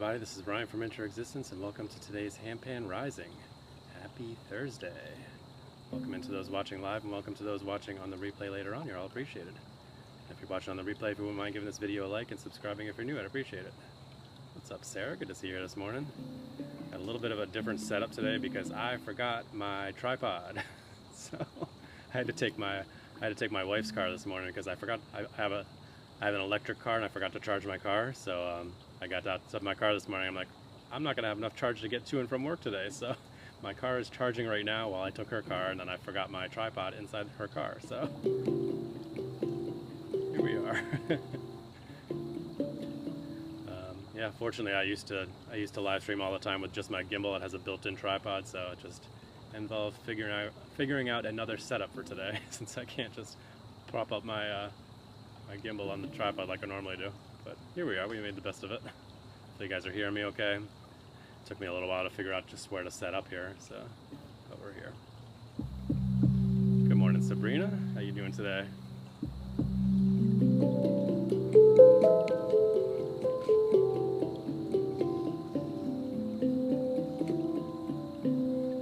everybody, this is Ryan from Existence, and welcome to today's Handpan Rising. Happy Thursday. Welcome into those watching live, and welcome to those watching on the replay later on. You're all appreciated. If you're watching on the replay, if you wouldn't mind giving this video a like and subscribing if you're new, I'd appreciate it. What's up, Sarah? Good to see you here this morning. Got a little bit of a different setup today because I forgot my tripod. So I had to take my wife's car this morning because I forgot. I have an electric car and I forgot to charge my car. So I got out of my car this morning. I'm like, I'm not gonna have enough charge to get to and from work today. So my car is charging right now while I took her car, and then I forgot my tripod inside her car. So here we are. Yeah, fortunately I used to live stream all the time with just my gimbal. It has a built-in tripod, so it just involved figuring out another setup for today since I can't just prop up my my gimbal on the tripod like I normally do. But here we are, we made the best of it. So you guys are hearing me okay. It took me a little while to figure out just where to set up here, so but we're here. Good morning, Sabrina. How you doing today?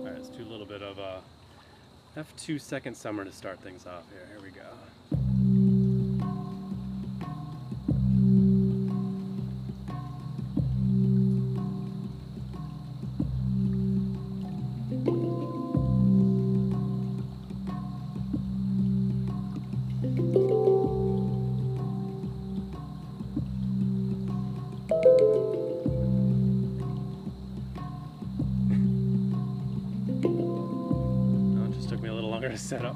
Alright, let's do a little bit of F2 second summer to start things off here. Here we go. To set up.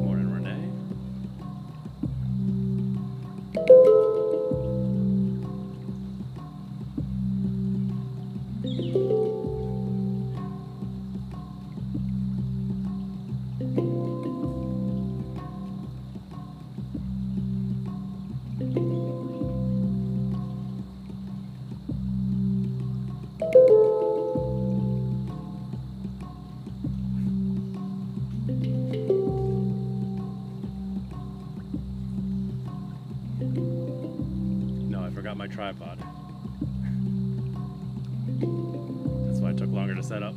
Morning, Renee. No, I forgot my tripod. That's why it took longer to set up.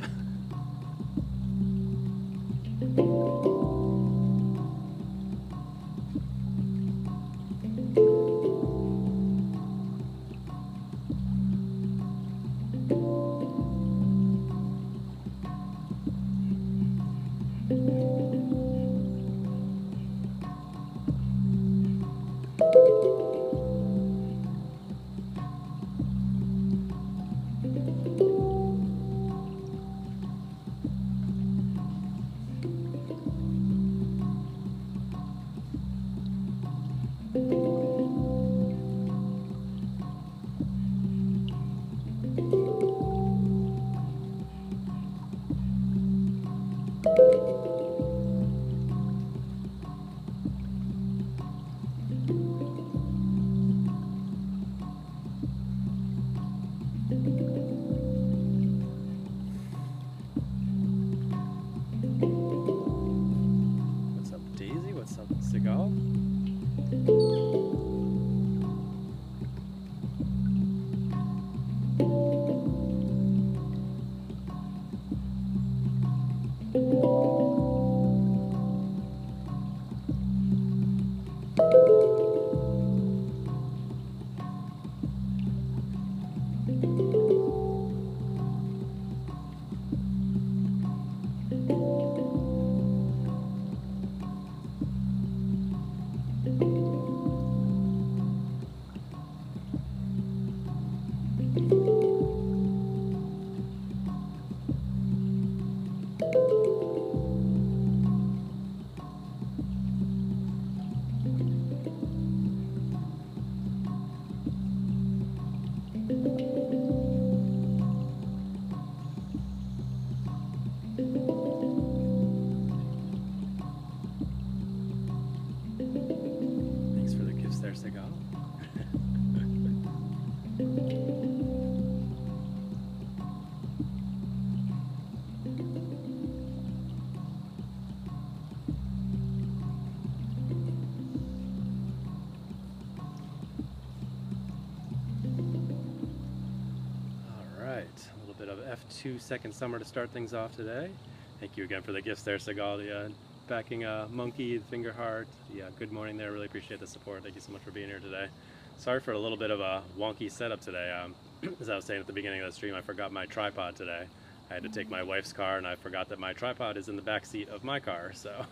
What's up, Daisy? What's up, Seagal? Thanks for the gifts there, Seagal. F2 Second Summer to start things off today. Thank you again for the gifts there, Segal, the backing monkey, the finger heart, the good morning there. Really appreciate the support. Thank you so much for being here today. Sorry for a little bit of a wonky setup today. As I was saying at the beginning of the stream, I forgot my tripod today. I had to take my wife's car, and I forgot that my tripod is in the back seat of my car. So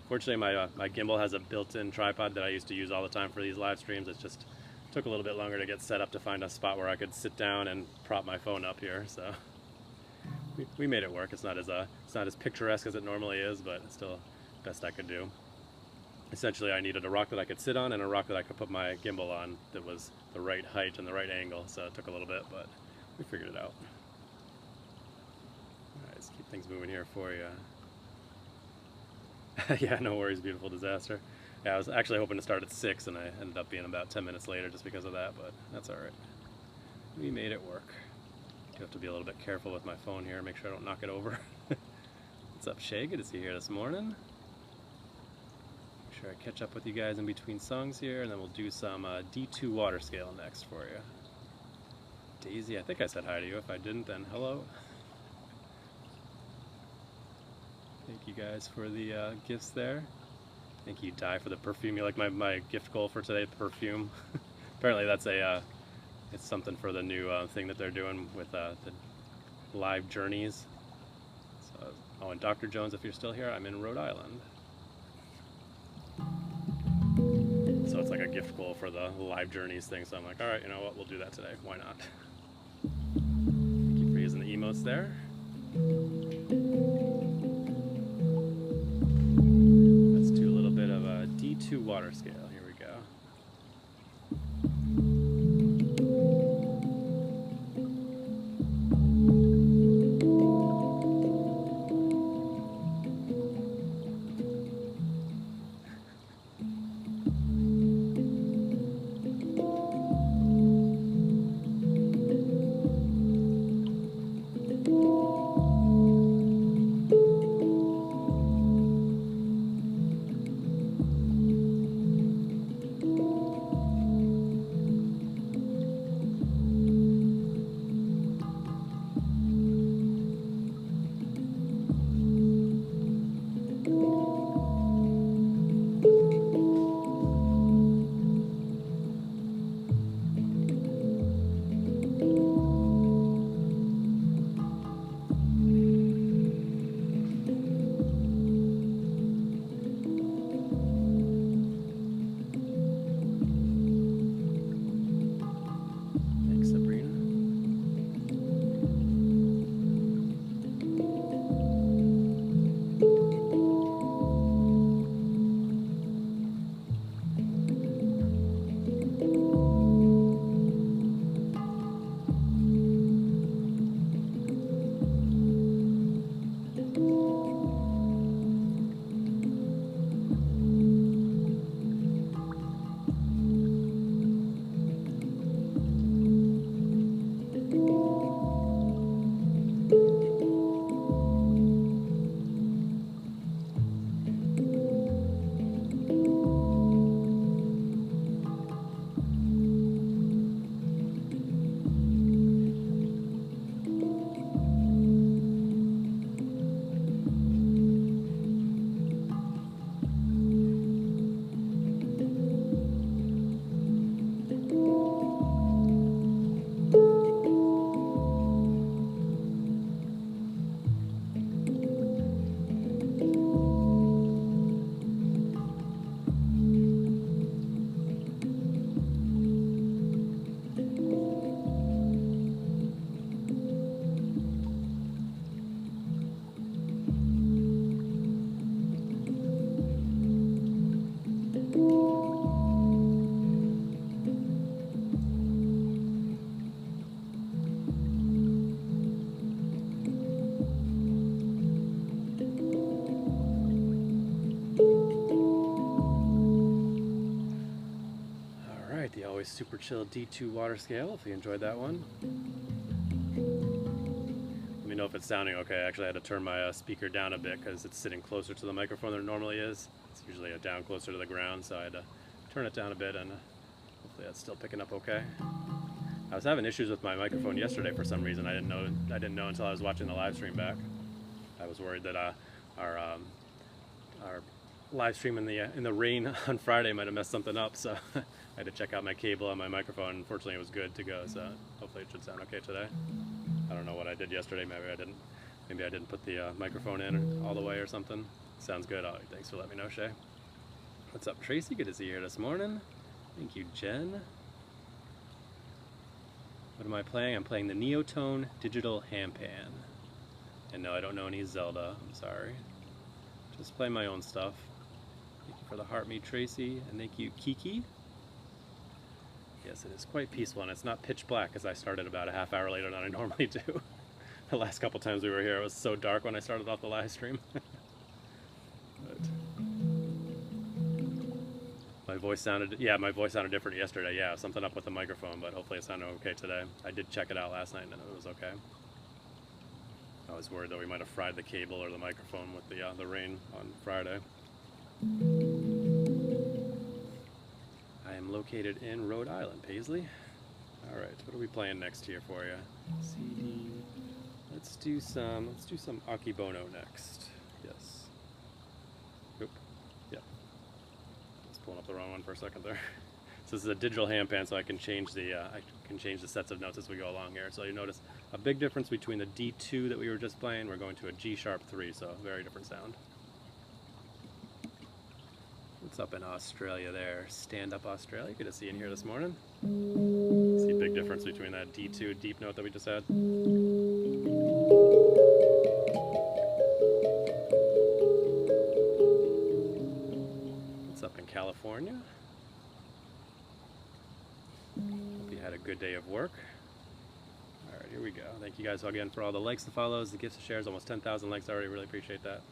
fortunately, my gimbal has a built-in tripod that I used to use all the time for these live streams. It just took a little bit longer to get set up to find a spot where I could sit down and prop my phone up here. So we made it work. It's not as picturesque as it normally is, but it's still the best I could do. Essentially, I needed a rock that I could sit on and a rock that I could put my gimbal on that was the right height and the right angle. So it took a little bit, but we figured it out. All right, let's keep things moving here for you. Yeah, no worries, beautiful disaster. Yeah, I was actually hoping to start at 6, and I ended up being about 10 minutes later just because of that, but that's all right. We made it work. Do have to be a little bit careful with my phone here, make sure I don't knock it over. What's up, Shay? Good to see you here this morning. Make sure I catch up with you guys in between songs here, and then we'll do some D2 water scale next for you. Daisy, I think I said hi to you. If I didn't, then hello. Thank you guys for the gifts there. Thank you, Di, for the perfume. You like my gift goal for today, perfume. Apparently that's it's something for the new thing that they're doing with the live journeys. So, oh, and Dr. Jones, if you're still here, I'm in Rhode Island. So it's like a gift goal for the live journeys thing. So I'm like, all right, you know what, we'll do that today. Why not? Thank you for using the emotes there. D2 water scale. Here we go. Super chill D2 water scale, if you enjoyed that one. Let me know if it's sounding okay. Actually, I had to turn my speaker down a bit because it's sitting closer to the microphone than it normally is. It's usually down closer to the ground, so I had to turn it down a bit, and hopefully that's still picking up okay. I was having issues with my microphone yesterday for some reason. I didn't know until I was watching the live stream back. I was worried that our live stream in the rain on Friday might have messed something up, so I had to check out my cable on my microphone. Unfortunately, it was good to go, so hopefully it should sound okay today. I don't know what I did yesterday. Maybe I didn't put the microphone in all the way or something. Sounds good. All right, thanks for letting me know, Shay. What's up, Tracy? Good to see you here this morning. Thank you, Jen. What am I playing? I'm playing the Neotone digital handpan. And no, I don't know any Zelda. I'm sorry. Just play my own stuff. Thank you for the heart meet, Tracy, and thank you, Kiki. Yes, it is quite peaceful, and it's not pitch black, as I started about a half hour later than I normally do. The last couple times we were here, it was so dark when I started off the live stream. But my voice sounded different yesterday. Yeah, something up with the microphone, but hopefully it sounded okay today. I did check it out last night, and it was okay. I was worried that we might have fried the cable or the microphone with the rain on Friday. I am located in Rhode Island, Paisley. All right, what are we playing next here for you? CD. Let's do some Akibono next. Yes. Oop. Yep. Just pulling up the wrong one for a second there. So this is a digital handpan, so I can change the sets of notes as we go along here. So you notice a big difference between the D2 that we were just playing. We're going to a G sharp 3, so very different sound. What's up in Australia there? Stand up Australia. Good to see you in here this morning. See a big difference between that D2 deep note that we just had. What's up in California? Hope you had a good day of work. All right, here we go. Thank you guys again for all the likes, the follows, the gifts, the shares. Almost 10,000 likes already. Really appreciate that.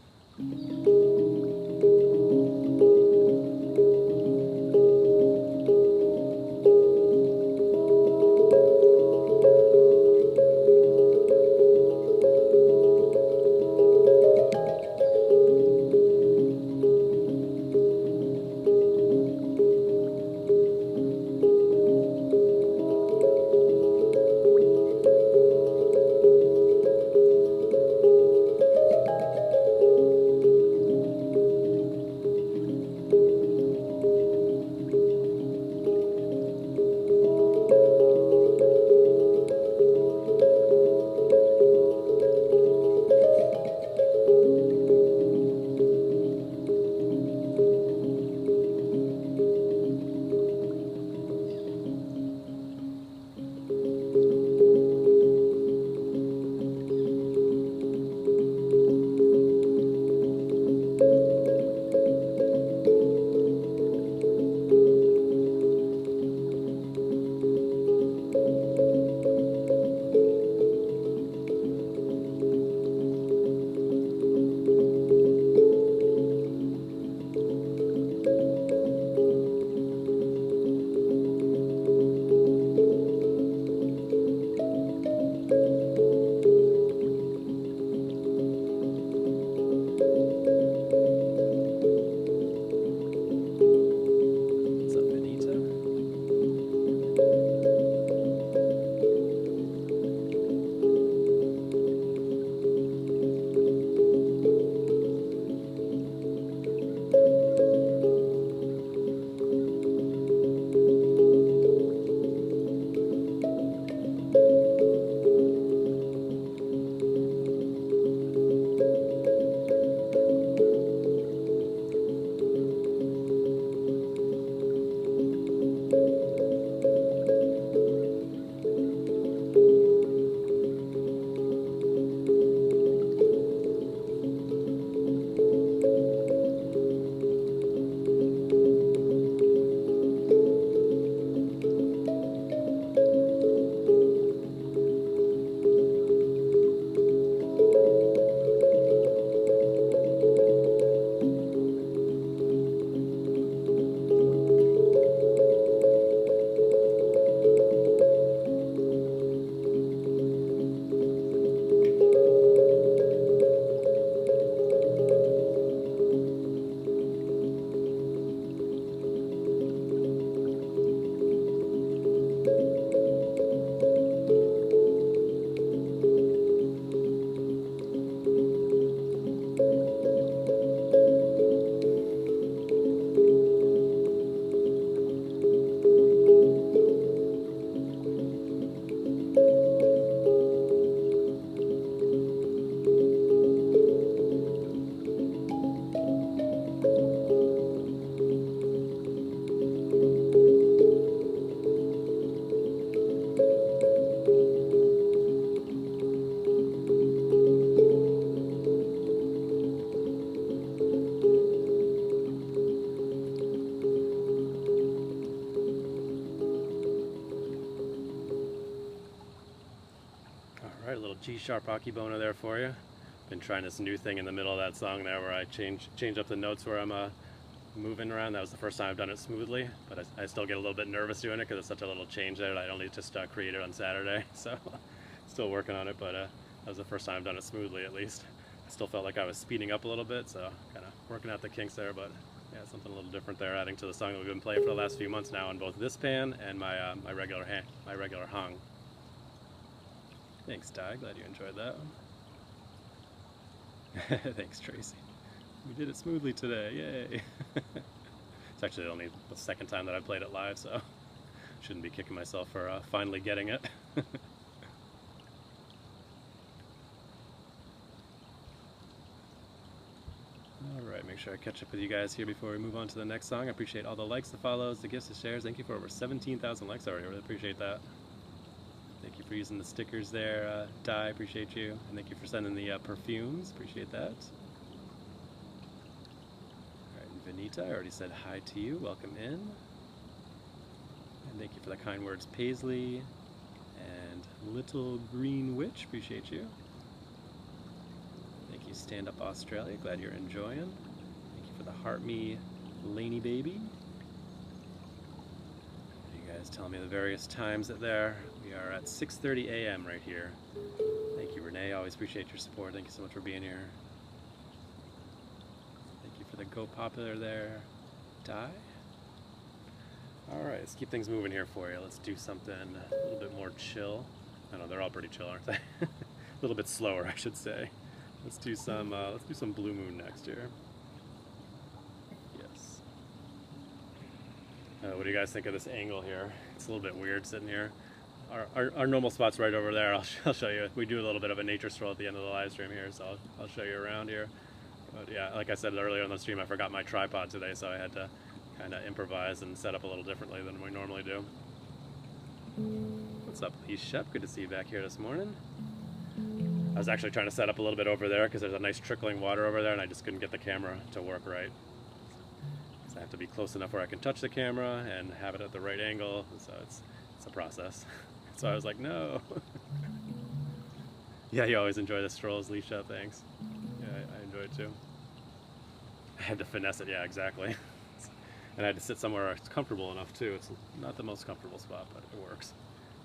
G-sharp akibona there for you. Been trying this new thing in the middle of that song there where I change up the notes where I'm moving around. That was the first time I've done it smoothly, but I still get a little bit nervous doing it because it's such a little change there that I only just created on Saturday. So still working on it, but that was the first time I've done it smoothly at least. I still felt like I was speeding up a little bit, so kind of working out the kinks there, but yeah, something a little different there, adding to the song that we've been playing for the last few months now on both this pan and my regular hang. Thanks, Di. Glad you enjoyed that one. Thanks, Tracy. We did it smoothly today. Yay! It's actually only the second time that I played it live, so shouldn't be kicking myself for finally getting it. Alright, make sure I catch up with you guys here before we move on to the next song. I appreciate all the likes, the follows, the gifts, the shares. Thank you for over 17,000 likes already. I really appreciate that. Thank you for using the stickers there, Di, appreciate you. And thank you for sending the perfumes, appreciate that. Alright, Vanita, I already said hi to you, welcome in. And thank you for the kind words, Paisley and Little Green Witch, appreciate you. Thank you, Stand Up Australia, glad you're enjoying. Thank you for the Heart Me Laney Baby. You guys telling me the various times that there. We are at 6:30 a.m. right here. Thank you, Renee. Always appreciate your support. Thank you so much for being here. Thank you for the Go Popular there, Di. Alright, let's keep things moving here for you. Let's do something a little bit more chill. I know, they're all pretty chill, aren't they? A little bit slower, I should say. Let's do some Blue Moon next here. Yes. What do you guys think of this angle here? It's a little bit weird sitting here. Our normal spot's right over there. I'll show you. We do a little bit of a nature stroll at the end of the live stream here, so I'll show you around here. But yeah, like I said earlier on the stream, I forgot my tripod today, so I had to kind of improvise and set up a little differently than we normally do. What's up, Lee Shep? Good to see you back here this morning. I was actually trying to set up a little bit over there because there's a nice trickling water over there and I just couldn't get the camera to work right. So I have to be close enough where I can touch the camera and have it at the right angle, so it's a process. So I was like, no. Yeah, you always enjoy the strolls, Leisha, thanks. Yeah, I enjoy it too. I had to finesse it, yeah, exactly. And I had to sit somewhere where it's comfortable enough too. It's not the most comfortable spot, but it works.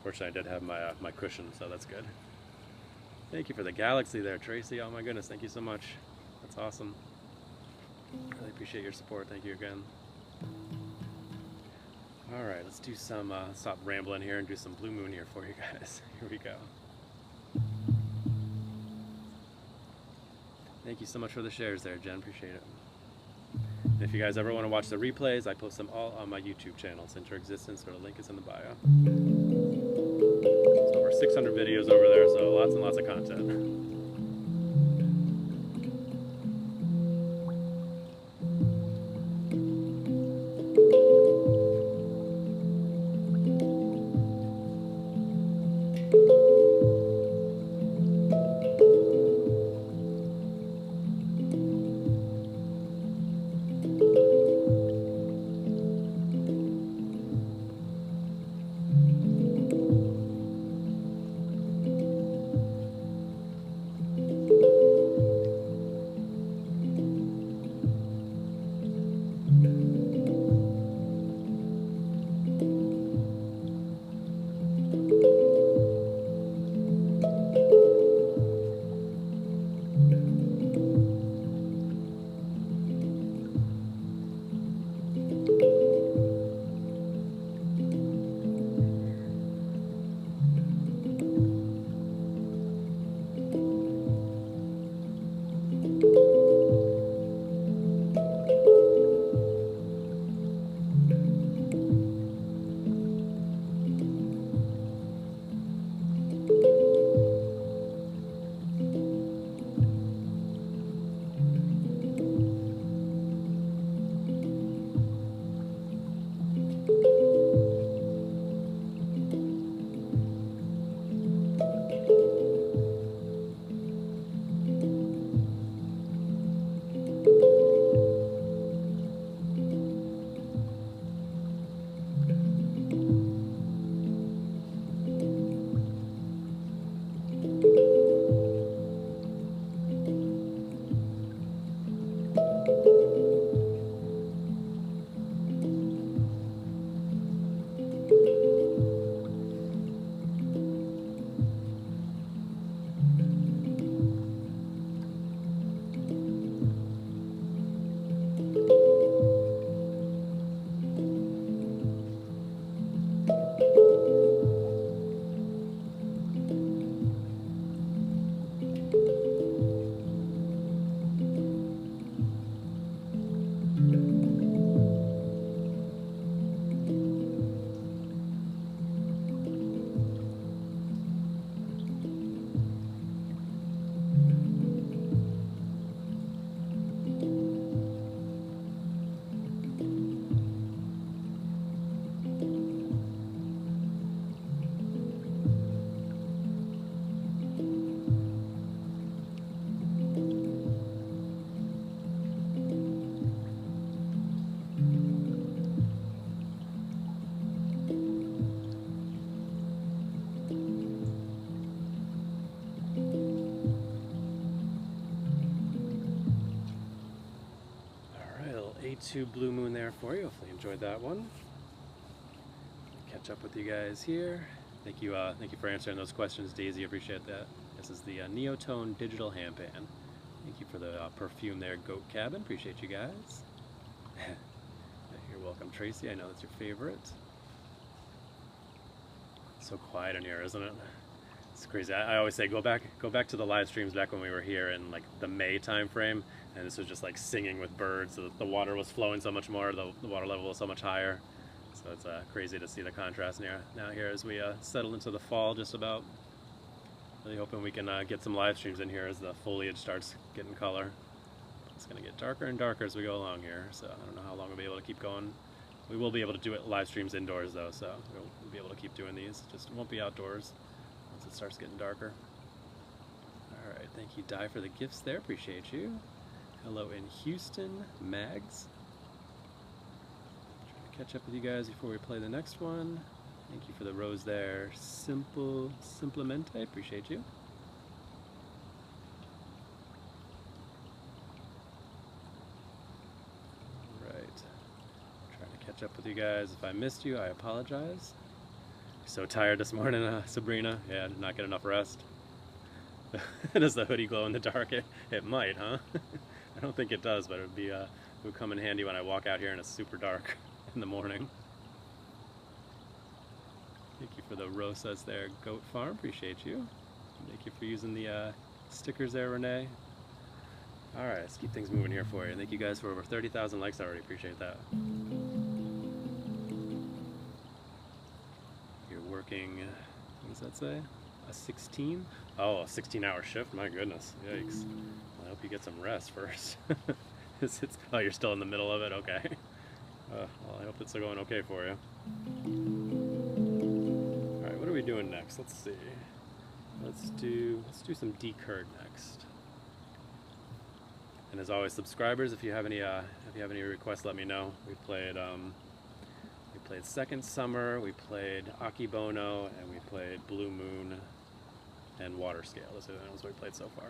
Fortunately, I did have my cushion, so that's good. Thank you for the galaxy there, Tracy. Oh my goodness, thank you so much. That's awesome. Really appreciate your support. Thank you again. All right, let's do some, stop rambling here and do some Blue Moon here for you guys. Here we go. Thank you so much for the shares there, Jen. Appreciate it. And if you guys ever want to watch the replays, I post them all on my YouTube channel, Center Existence, or the link is in the bio. There's over 600 videos over there, so lots and lots of content. YouTube Blue Moon there for you. Hopefully you enjoyed that one. Catch up with you guys here. Thank you for answering those questions, Daisy. Appreciate that. This is the Neotone digital handpan. Thank you for the perfume there, Goat Cabin. Appreciate you guys. You're welcome, Tracy. I know that's your favorite. It's so quiet in here, isn't it? It's crazy. I always say go back to the live streams back when we were here in like the May time frame, and this was just like singing with birds. So the water was flowing so much more. The water level was so much higher. So it's crazy to see the contrast now here as we settle into the fall just about. Really hoping we can get some live streams in here as the foliage starts getting color. It's going to get darker and darker as we go along here, so I don't know how long we'll be able to keep going. We will be able to do it live streams indoors though, so we'll be able to keep doing these. Just won't be outdoors once it starts getting darker. Alright, thank you Di for the gifts there, appreciate you. Hello in Houston, Mags. Trying to catch up with you guys before we play the next one. Thank you for the rose there. Simplemente, appreciate you. Right. Trying to catch up with you guys. If I missed you, I apologize. So tired this morning, Sabrina. Yeah, did not get enough rest. Does the hoodie glow in the dark? It might, huh? I don't think it does, but it would come in handy when I walk out here and it's super dark in the morning. Thank you for the rosas there, Goat Farm. Appreciate you. Thank you for using the stickers there, Renee. Alright, let's keep things moving here for you. Thank you guys for over 30,000 likes already. Appreciate that. You're working, what does that say? A 16? Oh, a 16-hour shift? My goodness. Yikes. Well, I hope you get some rest first. Oh, you're still in the middle of it? Okay. Well, I hope it's going okay for you. What are we doing next? Let's see. Let's do some decurd next. And as always, subscribers, if you have any requests, let me know. We played Second Summer, we played Akibono, and we played Blue Moon and Water Scale. Those are the ones we played so far.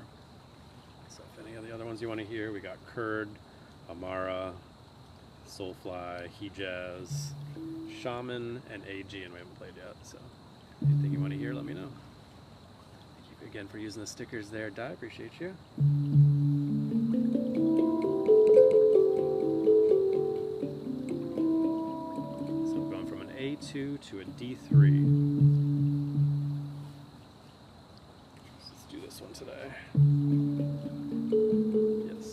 So if any of the other ones you want to hear, we got Kurd, Amara, Soulfly, Hejaz, Shaman, and AG, and we haven't played yet. So anything you want to hear, let me know. Thank you again for using the stickers there, Di. Appreciate you. So we're going from an A2 to a D3. Let's do this one today. Yes.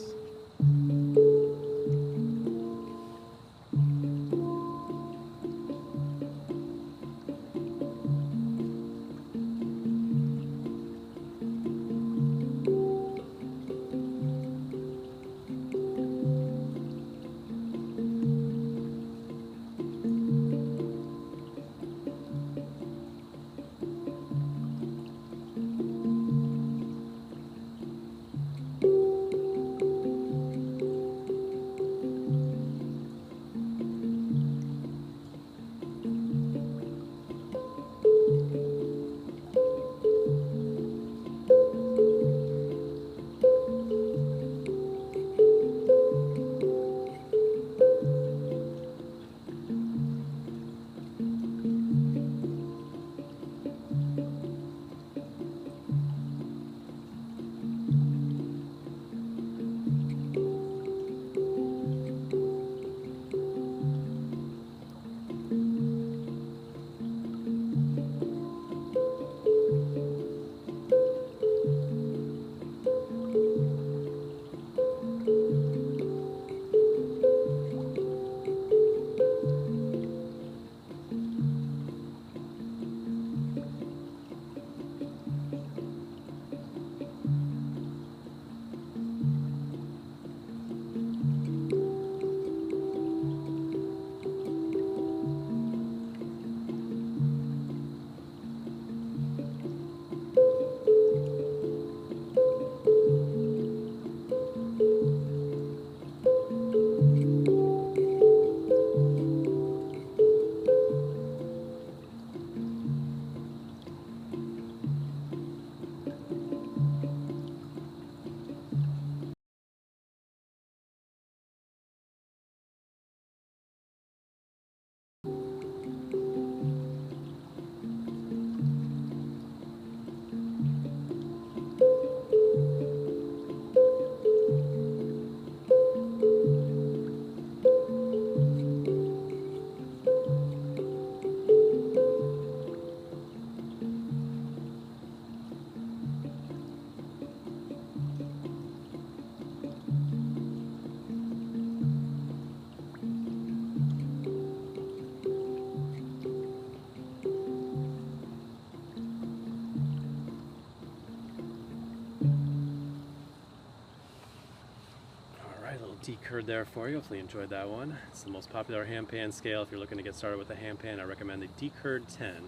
D-curd there for you. Hopefully you enjoyed that one. It's the most popular handpan scale. If you're looking to get started with a handpan, I recommend the D-curd 10. I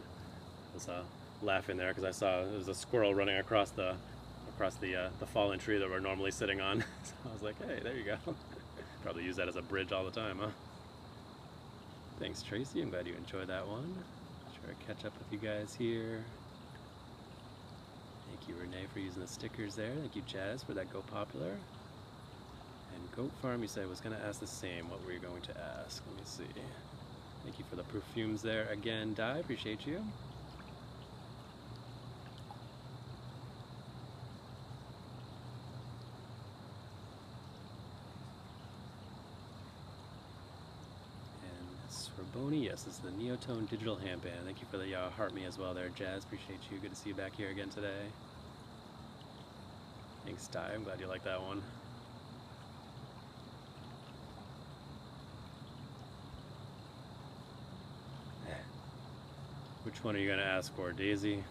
was laughing there because I saw there was a squirrel running across the fallen tree that we're normally sitting on. So I was like, hey, there you go. Probably use that as a bridge all the time, huh? Thanks, Tracy. I'm glad you enjoyed that one. Sure to catch up with you guys here. Thank you, Renee, for using the stickers there. Thank you, Jazz, for that Go Popular. And Goat Farm, you said, was going to ask the same. What were you going to ask? Let me see. Thank you for the perfumes there again, Di. Appreciate you. Boney, yes, this is the Neotone digital handpan. Thank you for the heart me as well there, Jazz. Appreciate you. Good to see you back here again today. Thanks, Ty. I'm glad you like that one. Which one are you going to ask for, Daisy?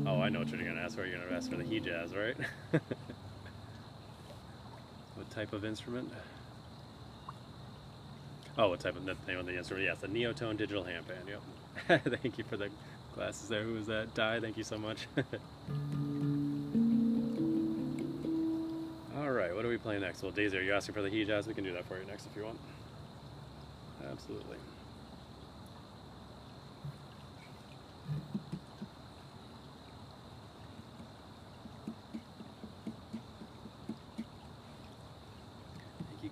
Oh, I know what you're going to ask for. You're going to ask for the Hejaz, right? What type of instrument? Oh, what type of name of the instrument? Yes, the Neotone digital handpan. Yep. Thank you for the glasses there. Who was that? Di, thank you so much. Alright, what are we playing next? Well, Daisy, are you asking for the Hejaz? We can do that for you next if you want. Absolutely.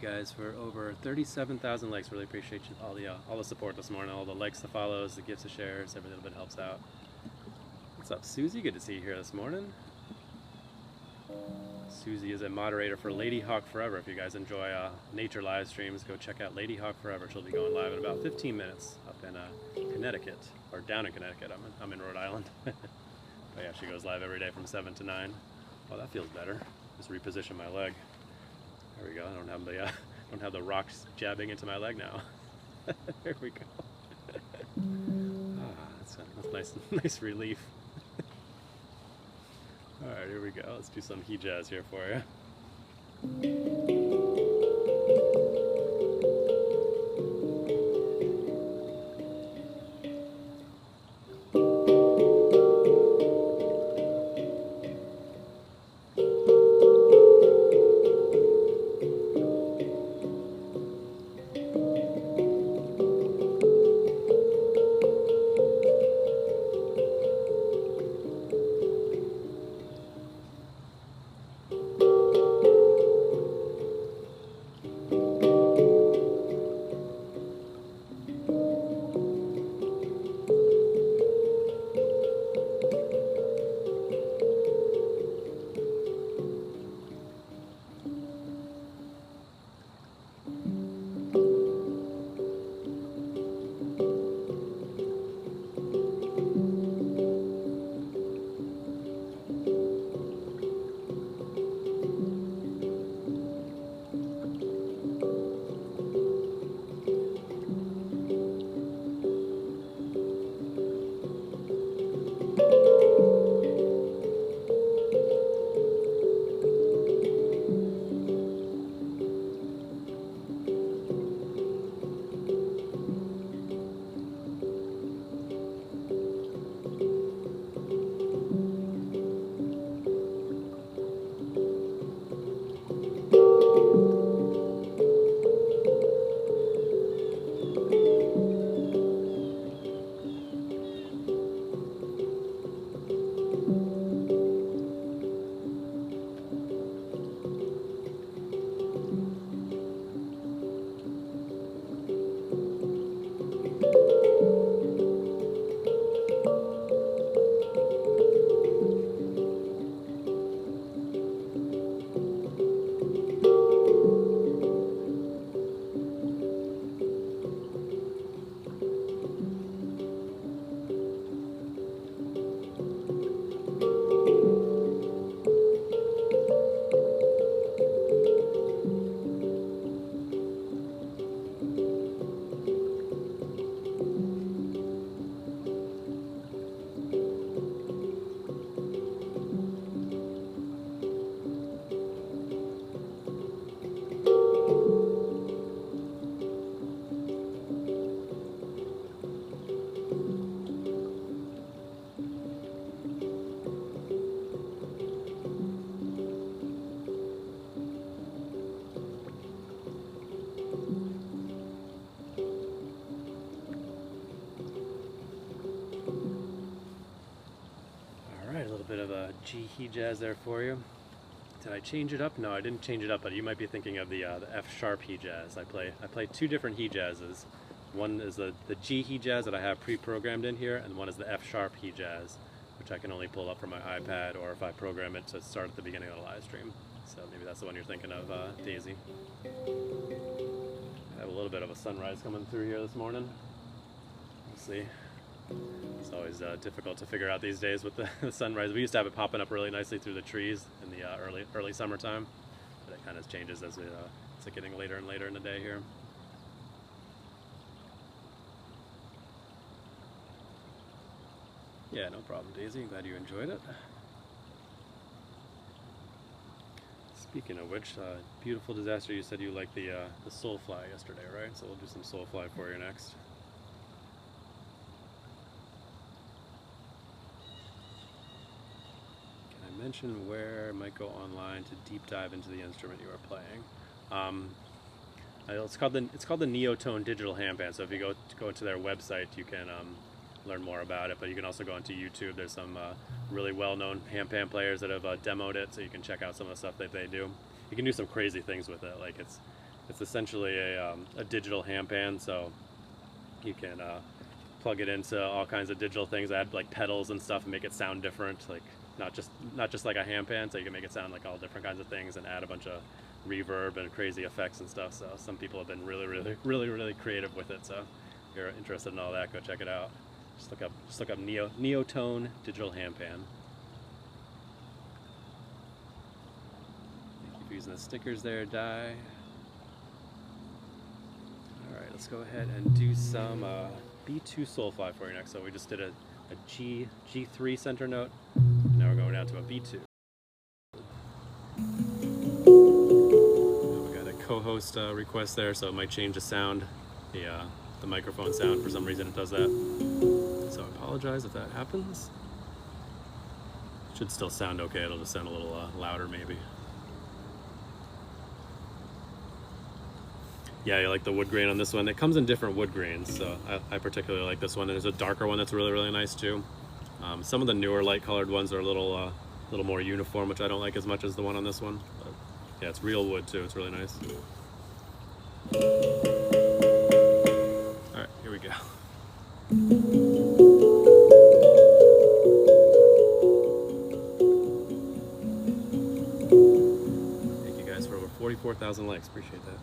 Guys, for over 37,000 likes. Really appreciate you, all the support this morning, all the likes, the follows, the gifts, the shares. Every little bit helps out. What's up, Susie? Good to see you here this morning. Susie is a moderator for Lady Hawk Forever. If you guys enjoy nature live streams, go check out Lady Hawk Forever. She'll be going live in about 15 minutes up in Connecticut, or down in Connecticut. I'm in Rhode Island. But yeah, she goes live every day from 7 to 9. Oh, that feels better. Just reposition my leg. There we go. I don't have the rocks jabbing into my leg now. There we go. That's nice relief. All right, here we go. Let's do some Hejaz here for you. G He-Jazz there for you. Did I change it up? No, I didn't change it up, but you might be thinking of the F-sharp He-Jazz. I play two different He-Jazzes. One is the G He-Jazz that I have pre-programmed in here, and one is the F-sharp He-Jazz, which I can only pull up from my iPad or if I program it to start at the beginning of the live stream. So maybe that's the one you're thinking of, Daisy. I have a little bit of a sunrise coming through here this morning. We'll see. It's always difficult to figure out these days with the sunrise. We used to have it popping up really nicely through the trees in the early summertime, but it kind of changes as it's getting later and later in the day here. Yeah, no problem, Daisy. Glad you enjoyed it. Speaking of which, beautiful disaster. You said you liked the Soulfly yesterday, right? So we'll do some Soulfly for you next. Mention where I might go online to deep dive into the instrument you are playing. It's called the Neotone digital handpan. So if you go to their website, you can learn more about it. But you can also go onto YouTube. There's some really well-known handpan players that have demoed it, so you can check out some of the stuff that they do. You can do some crazy things with it. Like it's essentially a digital handpan, so you can plug it into all kinds of digital things, add like pedals and stuff, and make it sound different. Like not just like a handpan, so you can make it sound like all different kinds of things and add a bunch of reverb and crazy effects and stuff. So some people have been really creative with it. So if you're interested in all that, go check it out. Just look up Neotone digital handpan. Thank you for using the stickers there, Di. All right, let's go ahead and do some B2 Soulfly for you next. So we just did a G3 center note. Now we're going down to a B2. Now we got a co-host request there, so it might change the sound, the microphone sound. For some reason it does that. So I apologize if that happens. It should still sound okay. It'll just sound a little louder maybe. Yeah, you like the wood grain on this one. It comes in different wood grains, so I particularly like this one. There's a darker one that's really nice too. Some of the newer light colored ones are a little more uniform, which I don't like as much as the one on this one. But yeah, it's real wood too. It's really nice. All right, here we go. Thank you guys for over 44,000 likes. Appreciate that.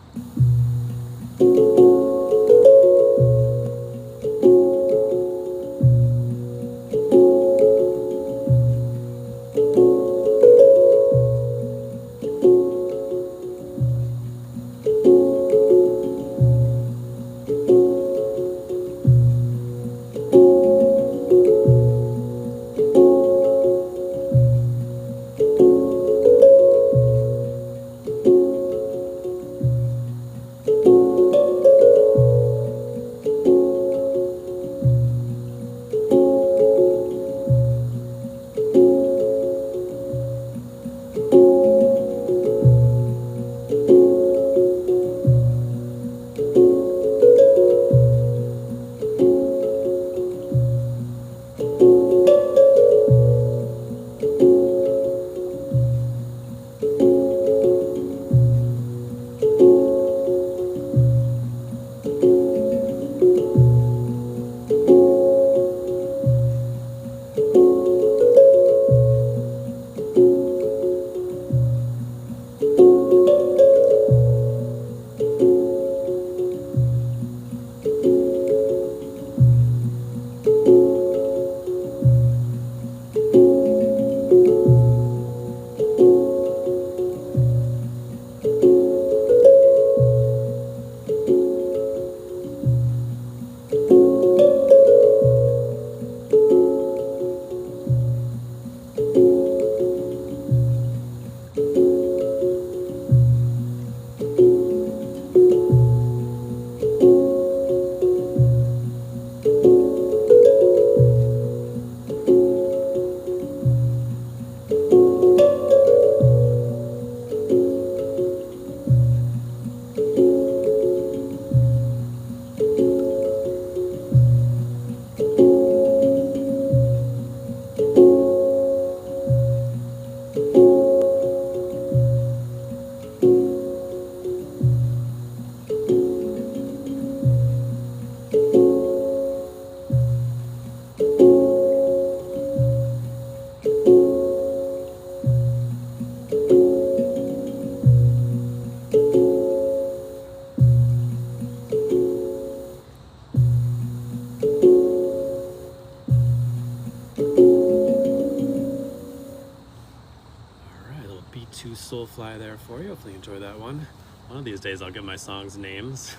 Soulfly there for you. Hopefully you enjoy that one. One of these days I'll give my songs names.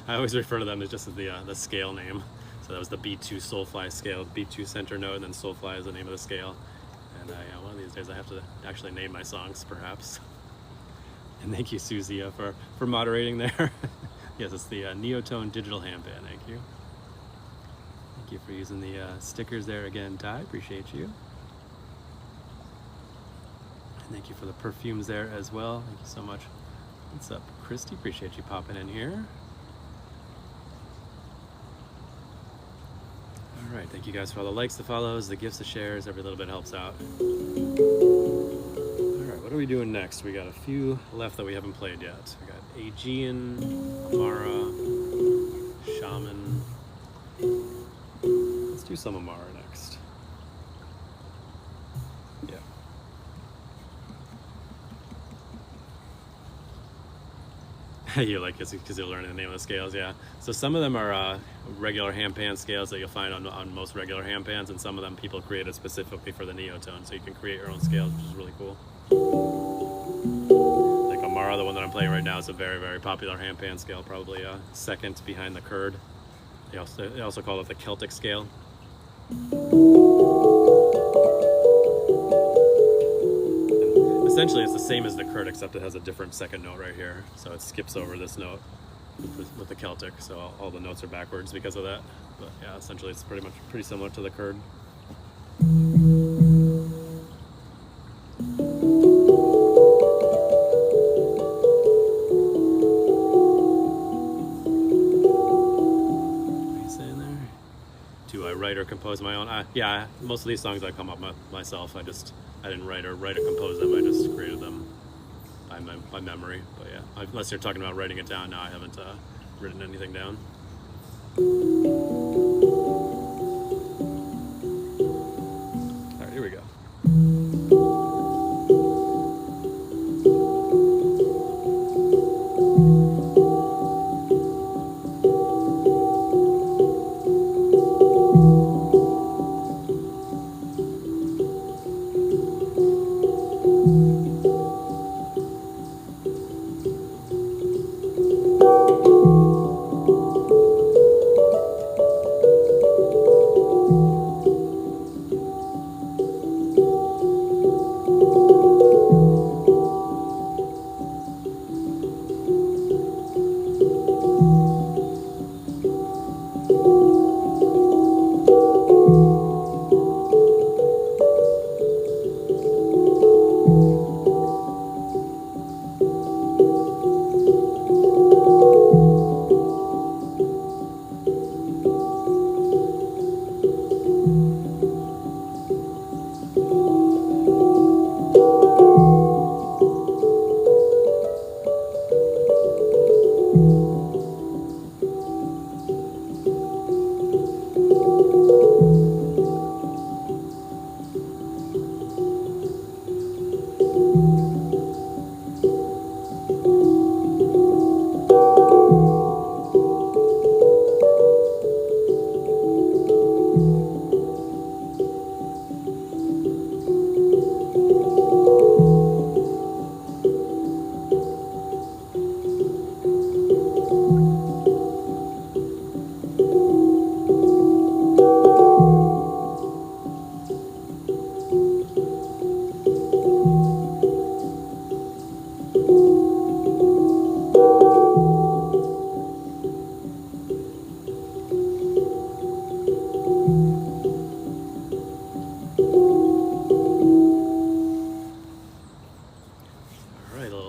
I always refer to them as just as the scale name. So that was the B2 Soulfly scale, B2 center note, and then Soulfly is the name of the scale. And yeah, one of these days I have to actually name my songs, perhaps. And thank you, Susie, for moderating there. Yes, it's the Neotone digital handpan. Thank you. Thank you for using the stickers there again, Ty. Appreciate you. And thank you for the perfumes there as well. Thank you so much. What's up, Christy? Appreciate you popping in here. All right, thank you guys for all the likes, the follows, the gifts, the shares. Every little bit helps out. All right, what are we doing next? We got a few left that we haven't played yet. We got Aegean, Amara, Shaman. Let's do some Amara next. Yeah. You like it because you're learning the name of the scales, yeah. So some of them are regular handpan scales that you'll find on most regular handpans, and some of them people created specifically for the Neotone, so you can create your own scales, which is really cool. Like Amara, the one that I'm playing right now, is a very, very popular handpan scale, probably second behind the Kurd. They also call it the Celtic scale. Essentially, it's the same as the Kurd, except it has a different second note right here. So it skips over this note with the Celtic, so all the notes are backwards because of that. But yeah, essentially it's pretty similar to the Kurd. What are you saying there? Do I write or compose my own? Yeah, most of these songs I come up with myself. I didn't write or compose them. I just created them by memory. But yeah, unless you're talking about writing it down, no, I haven't written anything down. All right, here we go.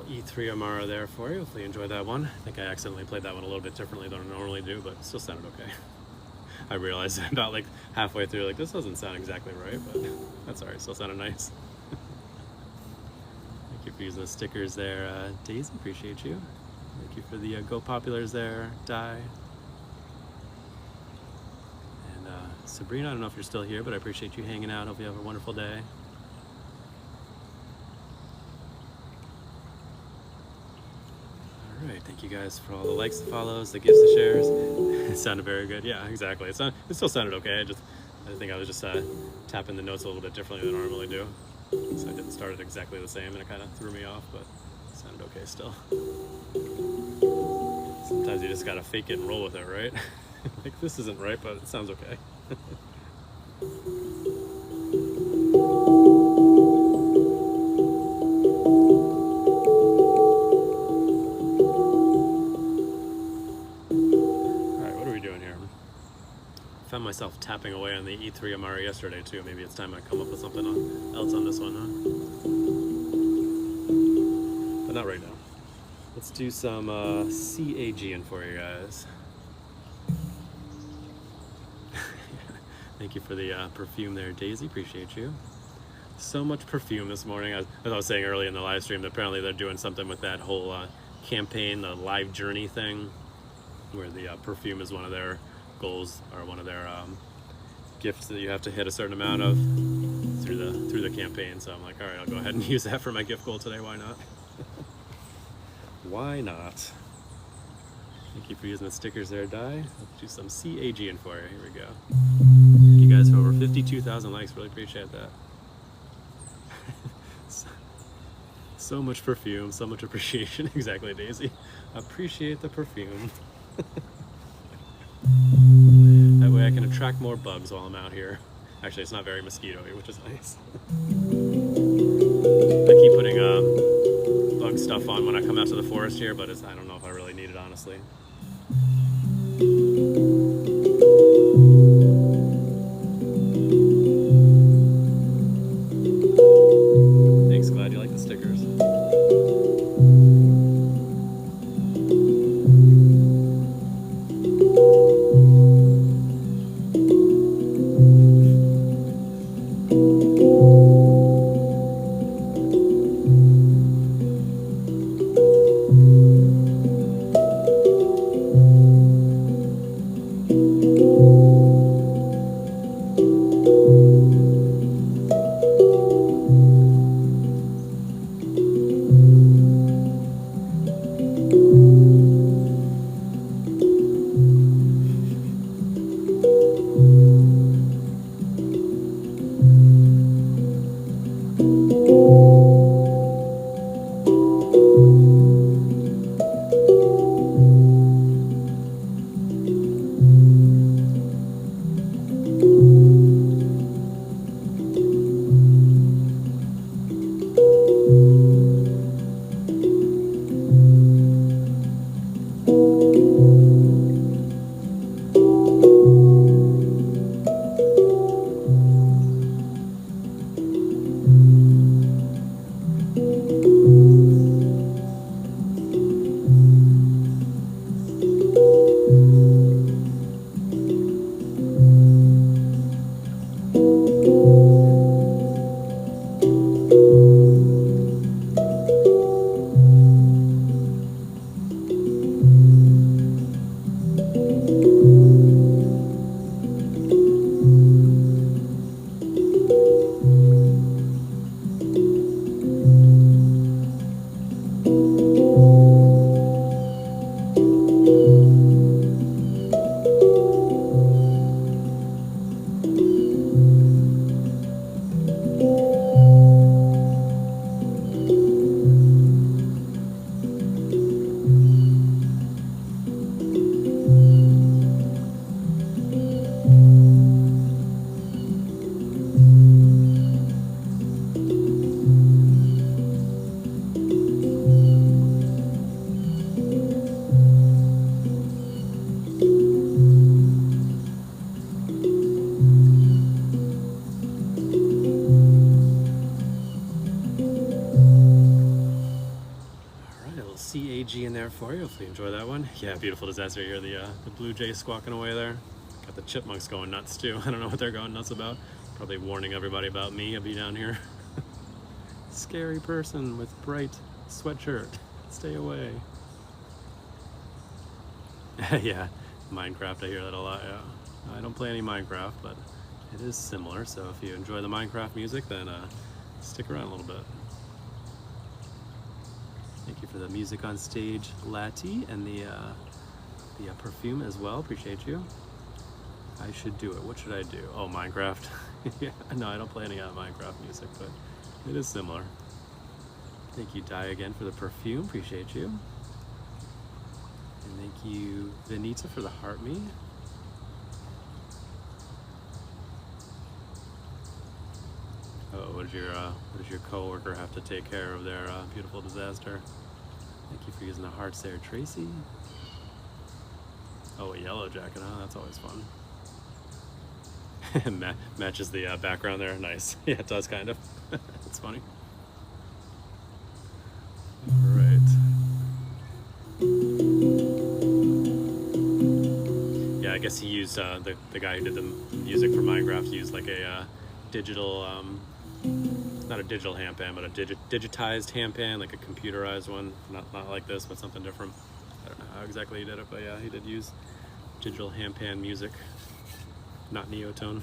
E3 Amara there for you. Hopefully you enjoyed that one. I think I accidentally played that one a little bit differently than I normally do, but it still sounded okay. I realized about like halfway through, like this doesn't sound exactly right, but that's alright, still sounded nice. Thank you for using the stickers there, Daisy, appreciate you. Thank you for the Go Populars there, Di. And Sabrina, I don't know if you're still here, but I appreciate you hanging out. Hope you have a wonderful day. Alright, thank you guys for all the likes, the follows, the gifts, the shares. It sounded very good. Yeah, exactly. It still sounded okay. I think I was just tapping the notes a little bit differently than I normally do. So I didn't start it exactly the same, and it kind of threw me off, but it sounded okay still. Sometimes you just gotta fake it and roll with it, right? Like, this isn't right, but it sounds okay. Alright, what are we doing here? I found myself tapping away on the E3 Amari yesterday too. Maybe it's time I come up with something else on this one, huh? But not right now. Let's do some CAGing for you guys. Thank you for the perfume there, Daisy. Appreciate you. So much perfume this morning. As I was saying early in the live stream, apparently they're doing something with that whole campaign, the live journey thing, where the perfume is one of their goals, or one of their gifts that you have to hit a certain amount of through the campaign. So I'm like, all right, I'll go ahead and use that for my gift goal today. Why not? Why not? Thank you for using the stickers there, Di. Let's do some CAGing for you. Here we go. Thank you guys for over 52,000 likes. Really appreciate that. So much perfume, so much appreciation. Exactly, Daisy. Appreciate the perfume. That way I can attract more bugs while I'm out here. Actually, it's not very mosquito-y, which is nice. I keep putting bug stuff on when I come out to the forest here, but I don't know if I really need it, honestly. Thanks, glad you like the stickers. CAG in there for you. Hopefully you enjoy that one. Yeah, beautiful disaster. You hear the blue jays squawking away there. Got the chipmunks going nuts too. I don't know what they're going nuts about. Probably warning everybody about me. I'll be down here. Scary person with bright sweatshirt. Stay away. Yeah, Minecraft. I hear that a lot. Yeah, I don't play any Minecraft, but it is similar. So if you enjoy the Minecraft music, then stick around a little bit. Thank you for the music on stage, Lati, and the perfume as well. Appreciate you. I should do it. What should I do? Oh, Minecraft. Yeah, no, I don't play any Minecraft music, but It is similar. Thank you, Di, again for the perfume. Appreciate you. And thank you, Vanita, for the heart me. Oh, what does your coworker have to take care of their beautiful disaster? Thank you for using the hearts there, Tracy. Oh, a yellow jacket, huh? That's always fun. Matches the background there. Nice. Yeah, it does kind of. It's funny. All right. Yeah, I guess he used the guy who did the music for Minecraft used like a digital, not a digital handpan, but a digitized handpan, like a computerized one. Not like this, but something different. I don't know how exactly he did it, but yeah, he did use digital handpan music, not Neotone.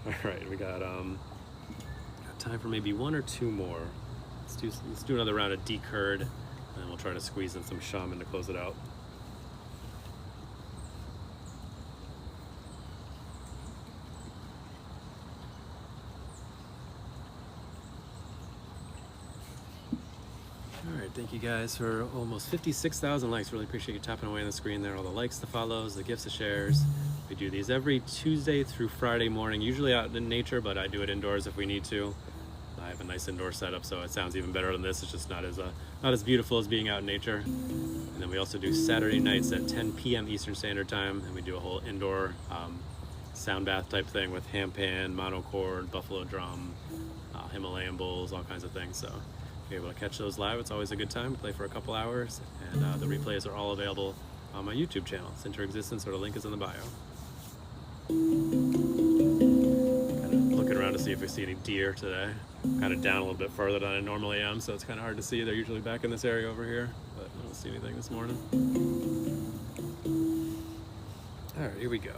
All right, we got time for maybe one or two more. Let's do another round of D-Curd, and then we'll try to squeeze in some shaman to close it out. Alright, thank you guys for almost 56,000 likes. Really appreciate you tapping away on the screen there. All the likes, the follows, the gifts, the shares. We do these every Tuesday through Friday morning, usually out in nature, but I do it indoors if we need to. I have a nice indoor setup, so it sounds even better than this. It's just not as beautiful as being out in nature. And then we also do Saturday nights at 10 p.m. Eastern Standard Time, and we do a whole indoor sound bath type thing with handpan, monochord, buffalo drum, Himalayan bowls, all kinds of things. So if you're able to catch those live, it's always a good time. Play for a couple hours, and the replays are all available on my YouTube channel. It's Enter Existence, or the link is in the bio. Kind of looking around to see if we see any deer today. Kind of down a little bit further than I normally am, so it's kind of hard to see. They're usually back in this area over here, but I don't see anything this morning. All right, here we go.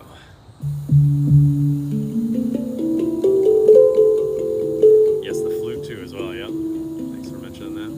Yes, the flute too as well, yep. Thanks for mentioning that.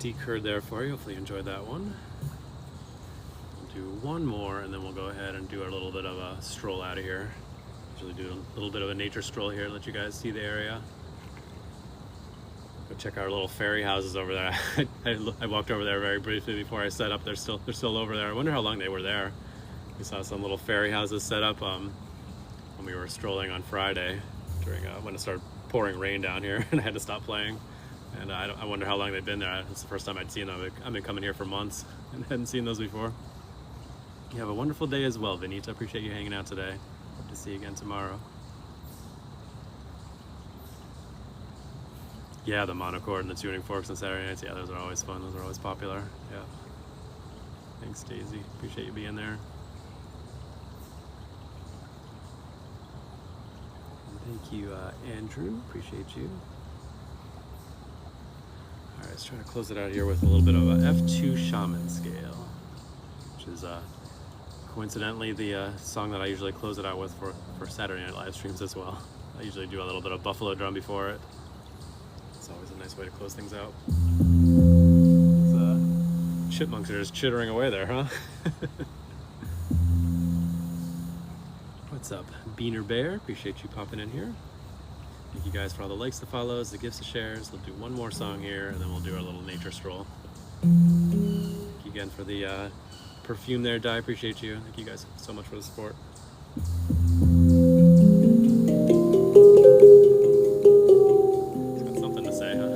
D-Curd there for you. Hopefully you enjoyed that one. We'll do one more, and then we'll go ahead and do a little bit of a stroll out of here. Usually do a little bit of a nature stroll here and let you guys see the area. Go check our little ferry houses over there. I walked over there very briefly before I set up. They're still over there. I wonder how long they were there. We saw some little ferry houses set up when we were strolling on Friday during when it started pouring rain down here, and I had to stop playing. And I wonder how long they've been there. It's the first time I'd seen them. I've been coming here for months and hadn't seen those before. You have a wonderful day as well, Vinita. Appreciate you hanging out today. Hope to see you again tomorrow. Yeah, the monochord and the tuning forks on Saturday nights. Yeah, those are always fun. Those are always popular. Yeah. Thanks, Daisy. Appreciate you being there. And thank you, Andrew. Appreciate you. All right, let's try to close it out here with a little bit of a F2 Shaman scale, which is coincidentally the song that I usually close it out with for Saturday night live streams as well. I usually do a little bit of buffalo drum before it. It's always a nice way to close things out. Chipmunks are just chittering away there, huh? What's up, Beaner Bear? Appreciate you popping in here. Thank you guys for all the likes, the follows, the gifts, the shares. We'll do one more song here, and then we'll do our little nature stroll. Thank you again for the perfume there, Di. Appreciate you. Thank you guys so much for the support. He's got something to say, huh?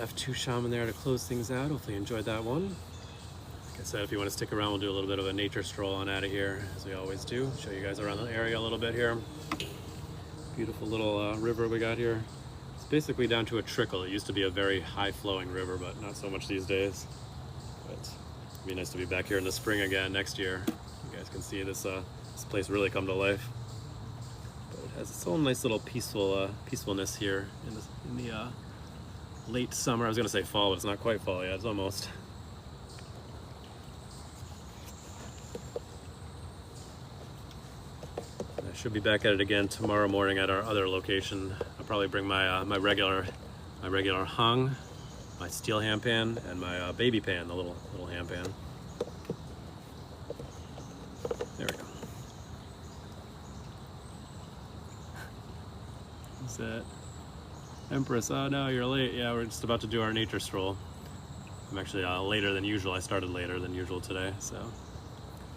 F2 Shaman there to close things out. Hopefully you enjoyed that one. Like I said, if you want to stick around, we'll do a little bit of a nature stroll on out of here, as we always do. Show you guys around the area a little bit here. Beautiful little river we got here. It's basically down to a trickle. It used to be a very high-flowing river, but not so much these days. But it'd be nice to be back here in the spring again next year. You guys can see this this place really come to life. But it has its own nice little peacefulness here in the late summer. I was gonna say fall, but it's not quite fall yet. It's almost. I should be back at it again tomorrow morning at our other location. I'll probably bring my my regular hung my steel handpan and my baby pan, the little handpan. There we go. Is that Empress? Oh no, you're late. Yeah, we're just about to do our nature stroll. I'm actually later than usual. I started later than usual today, so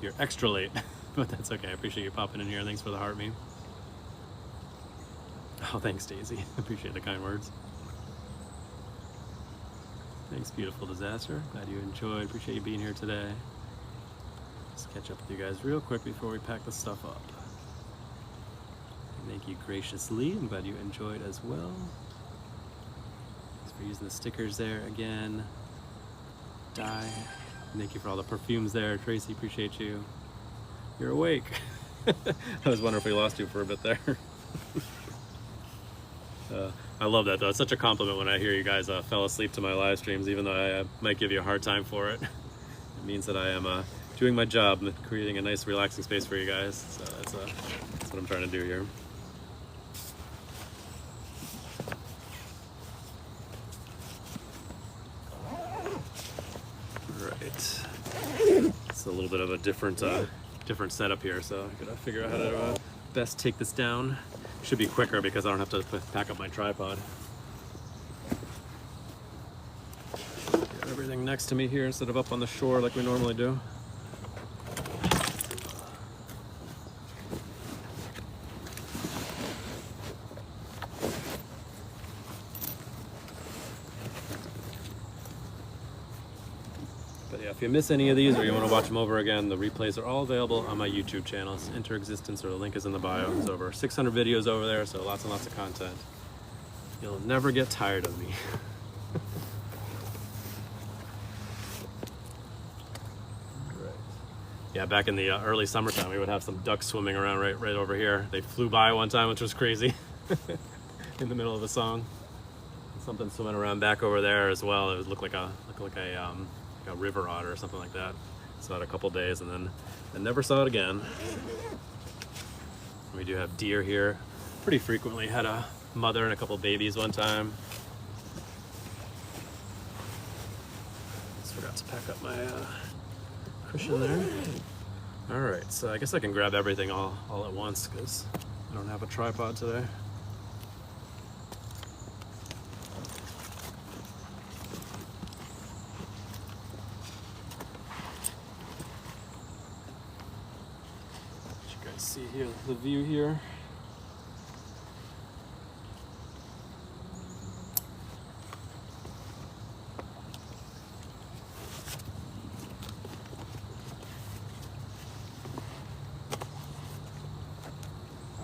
you're extra late, but that's okay. I appreciate you popping in here. Thanks for the heart meme. Oh, thanks, Daisy. Appreciate the kind words. Thanks, beautiful disaster. Glad you enjoyed. Appreciate you being here today. Let's catch up with you guys real quick before we pack the stuff up. Thank you graciously. I'm glad you enjoyed as well. Thanks for using the stickers there again. Die. Thank you for all the perfumes there. Tracy, appreciate you. You're awake. I was wondering if we lost you for a bit there. I love that though. It's such a compliment when I hear you guys fell asleep to my live streams, even though I might give you a hard time for it. It means that I am doing my job and creating a nice relaxing space for you guys. So that's what I'm trying to do here. Right. It's a little bit of a different setup here, so I gotta figure out how to best take this down. Should be quicker because I don't have to pack up my tripod. Got everything next to me here instead of up on the shore like we normally do. But yeah, if you miss any of these or you want to watch them over again, the replays are all available on my YouTube channel. It's Enter Existence, or the link is in the bio. There's over 600 videos over there, so lots and lots of content. You'll never get tired of me. Right. Yeah, back in the early summertime, we would have some ducks swimming around right over here. They flew by one time, which was crazy, in the middle of the song. Something swimming around back over there as well. It would look like a river otter or something like that. Saw it a couple days and then I never saw it again. We do have deer here pretty frequently. Had a mother and a couple babies one time. Just forgot to pack up my cushion there. All right, so I guess I can grab everything all at once because I don't have a tripod today. See here, the view here.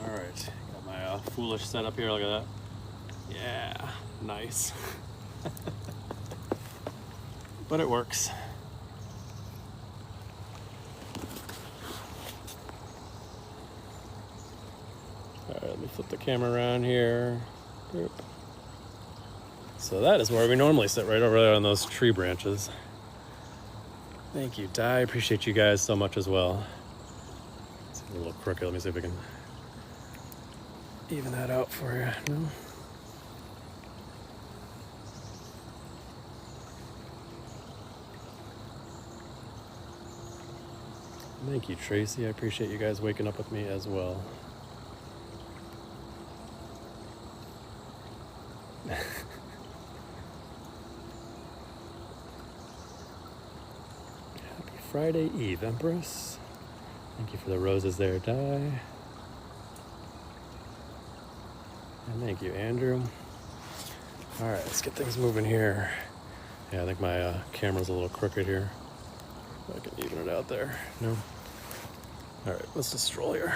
All right, got my foolish setup here. Look at that. Yeah, nice. But it works. Alright, let me flip the camera around here. Boop. So that is where we normally sit, right over there on those tree branches. Thank you, Di. I appreciate you guys so much as well. It's a little crooked. Let me see if we can even that out for you. No? Thank you, Tracy. I appreciate you guys waking up with me as well. Happy Friday Eve, Empress. Thank you for the roses there, Di. And thank you, Andrew. All right, let's get things moving here. Yeah, I think my camera's a little crooked here. I can even it out there. No? All right, let's just stroll here.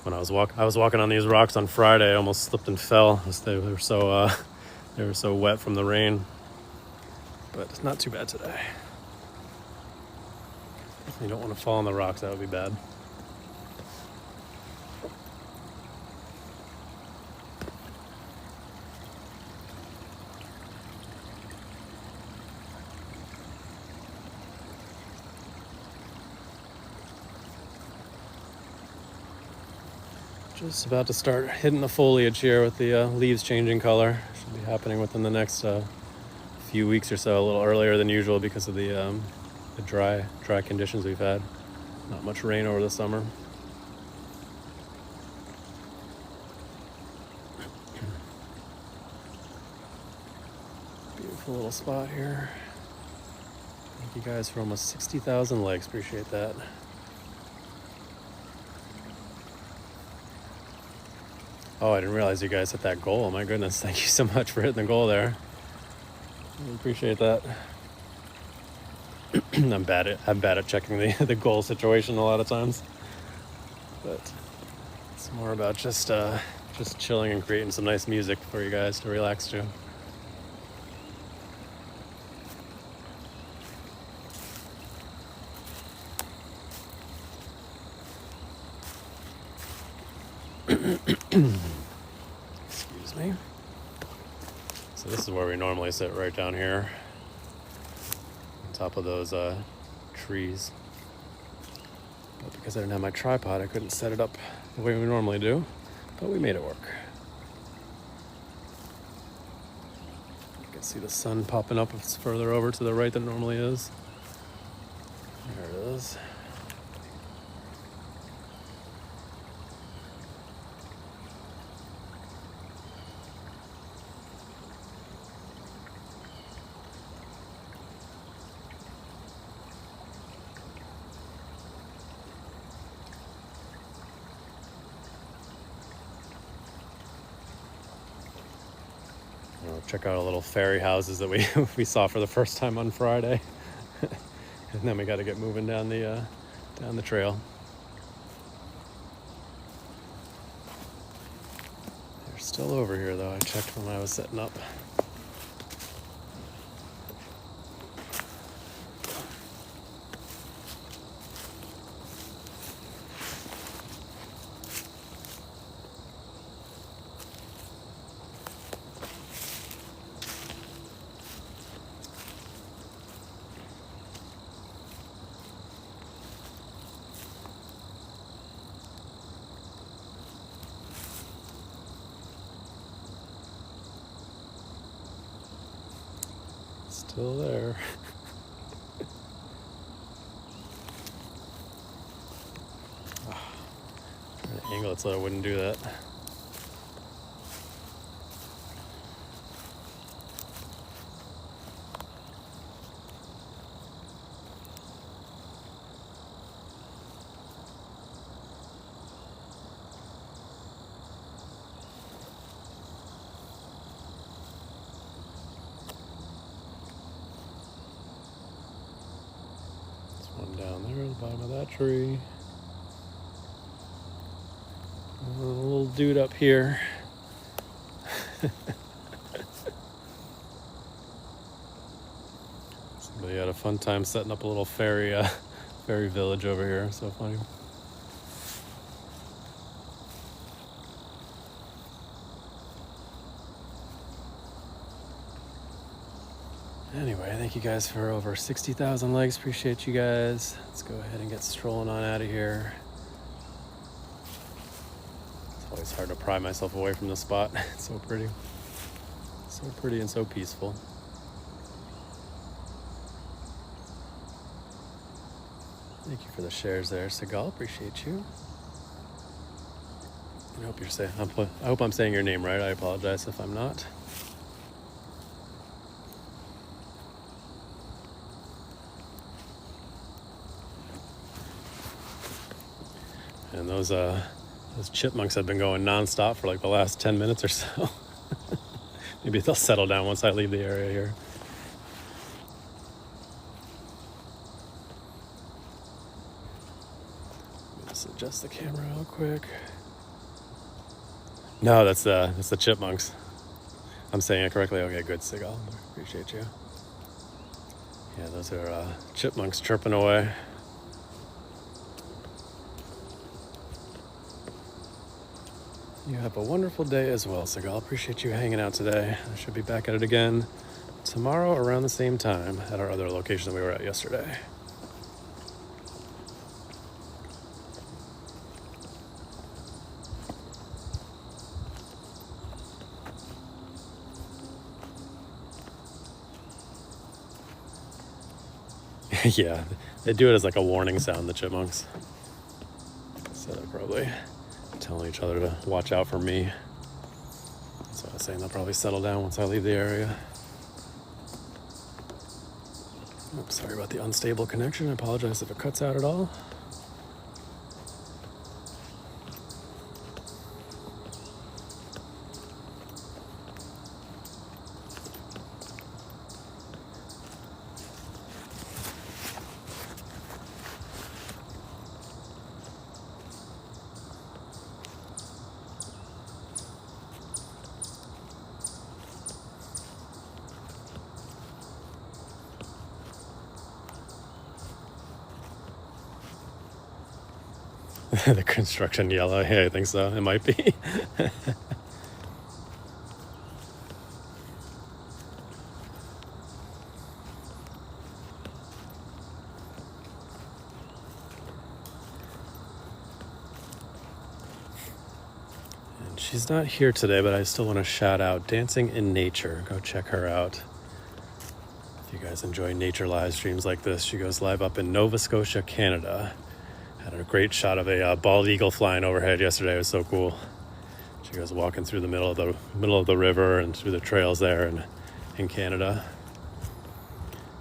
When I was walking on these rocks on Friday, I almost slipped and fell. They were so wet from the rain. But it's not too bad today. You don't want to fall on the rocks, that would be bad. Just about to start hitting the foliage here with the leaves changing color. be happening within the next few weeks or so, a little earlier than usual because of the dry conditions we've had. Not much rain over the summer. Beautiful little spot here. Thank you guys for almost 60,000 likes. Appreciate that. Oh, I didn't realize you guys hit that goal. My goodness, thank you so much for hitting the goal there. I appreciate that. I'm bad at checking the goal situation a lot of times, but it's more about just chilling and creating some nice music for you guys to relax to. Excuse me. So this is where we normally sit, right down here on top of those trees. But because I didn't have my tripod, I couldn't set it up the way we normally do, but we made it work. You can see the sun popping up. It's further over to the right than it normally is. There it is. Check out our little fairy houses that we saw for the first time on Friday. And then we got to get moving down the trail. They're still over here though. I checked when I was setting up. Still there. Trying to angle it so I wouldn't do that. One down there at the bottom of that tree. A little dude up here. Somebody had a fun time setting up a little fairy village over here. So funny. Anyway, thank you guys for over 60,000 likes. Appreciate you guys. Let's go ahead and get strolling on out of here. It's always hard to pry myself away from the spot. It's so pretty. So pretty and so peaceful. Thank you for the shares there, Seagal. Appreciate you. I hope I hope I'm saying your name right. I apologize if I'm not. And those chipmunks have been going nonstop for like the last 10 minutes or so. Maybe they'll settle down once I leave the area here. Let me just adjust the camera real quick. No, that's the chipmunks. I'm saying it correctly. Okay, good, Seagal. Appreciate you. Yeah, those are chipmunks chirping away. You have a wonderful day as well, Seagal. Appreciate you hanging out today. I should be back at it again tomorrow around the same time at our other location that we were at yesterday. Yeah, they do it as like a warning sound, the chipmunks. So they're probably telling each other to watch out for me. That's what I was saying, they'll probably settle down once I leave the area. Oops, sorry about the unstable connection. I apologize if it cuts out at all. The construction yellow, yeah, I think so. It might be. And she's not here today, but I still want to shout out Dancing in Nature. Go check her out. If you guys enjoy nature live streams like this, she goes live up in Nova Scotia, Canada. Had a great shot of a bald eagle flying overhead yesterday. It was so cool. She goes walking through the middle of the river and through the trails there in Canada.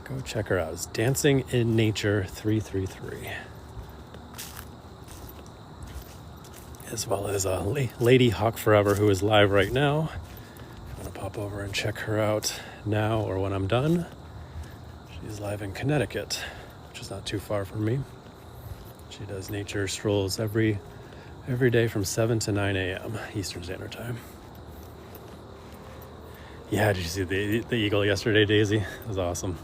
Go check her out. It's Dancing in Nature 333. As well as Lady Hawk Forever, who is live right now. I'm gonna pop over and check her out now or when I'm done. She's live in Connecticut, which is not too far from me. She does nature strolls every day from 7 to 9 a.m. Eastern Standard Time. Yeah, did you see the eagle yesterday, Daisy? It was awesome.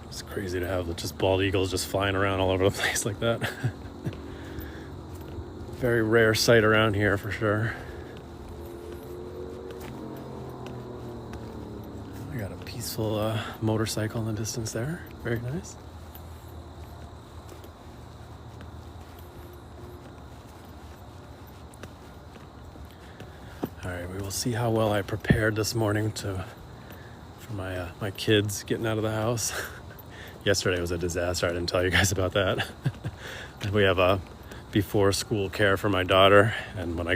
It's crazy to have just bald eagles just flying around all over the place like that. Very rare sight around here for sure. I got a peaceful motorcycle in the distance there. Very nice. All right, we will see how well I prepared this morning for my kids getting out of the house. Yesterday was a disaster. I didn't tell you guys about that. We have a before school care for my daughter, and when I